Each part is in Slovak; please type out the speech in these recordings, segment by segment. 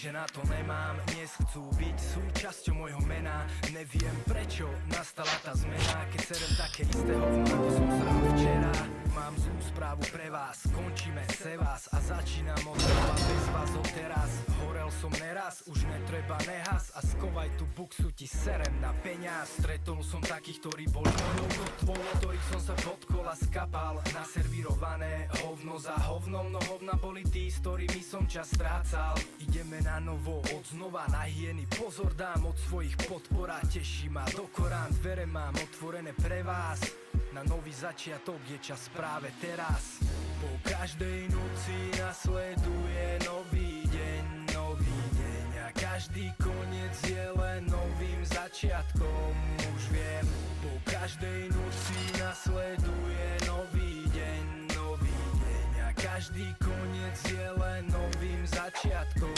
že na to nemám. Dnes chcú byť súčasťou môjho mena. Neviem prečo nastala tá zmena, keď serem také isté hovno, ako som sral včera. Mám zlú správu pre vás, končíme se vás a začínam od znova bez vás od teraz. Horel som neraz, už netreba nehas a skovaj tú buksu, ti serem na peňaz. Stretol som takých, ktorí boli mojou kotvou, ktorých som sa pod kola skapal. Naservírované hovno za hovnom, no hovna boli tí, s ktorými som čas strácal. Ideme na novo, od znova na hyeny, pozor dám od svojich podpor a teší ma do Korán. Dvere mám otvorené pre vás, na nový začiatok je čas práve teraz. Po každej noci nasleduje nový deň a každý koniec je len novým začiatkom. Už viem, po každej noci nasleduje nový deň a každý koniec je len novým začiatkom.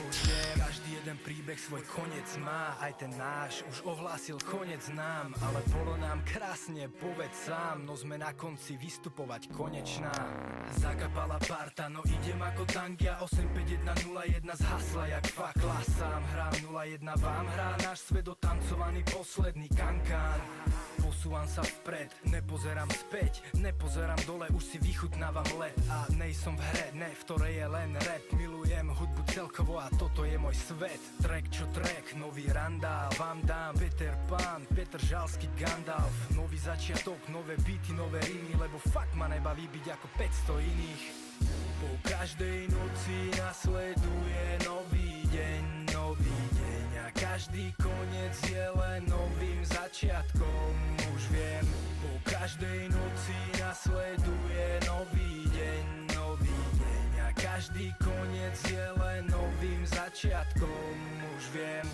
Už viem, každý jeden príbeh svoj koniec má, aj ten náš už ohlásil koniec nám. Ale bolo nám krásne, povedz sám, no sme na konci vystupovať konečná. Zakapala parta, no idem ako tangia, 85101 zhasla jak fakla. Sám hrám 01, vám hrá náš svet otancovaný posledný kankán. Posúvam sa vpred, nepozerám späť, nepozerám dole, už si vychutnávam let. A nejsom v hre, ne, v ktorej je len rap. Milujem hudbu celkovo a toto je môj svet. Track čo track, nový randál, vám dám Peter Pan, Petr Žalský Gandalf. Nový začiatok, nové beaty, nové rimy, lebo fakt ma nebaví byť ako 500 iných. Po každej noci nasleduje nový deň a každý koniec je len novým začiatkom. Už viem, po každej noci nasleduje nový deň a každý koniec je len novým začiatkom. Už viem.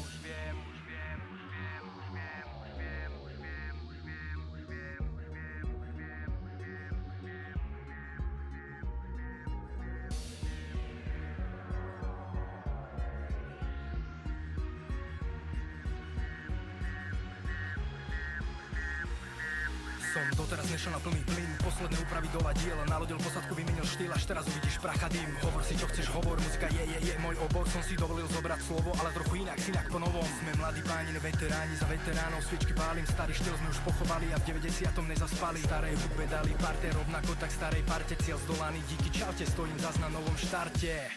Som doteraz nešiel na plný plyn, posledné úpravy dola diela, nalodil posadku, vymenil štýl, až teraz uvidíš pracha dým. Hovor si čo chceš, hovor, muzika je môj obor. Som si dovolil zobrať slovo, ale trochu inak po novom. Sme mladí páni, veteráni, za veteránov sviečky pálim. Starý štýl sme už pochovali a v 90. nezaspali. Starej hudbe dali parte, rovnako tak starej parte. Cieľ zdolaný, díky čaute, stojím zas na novom štarte.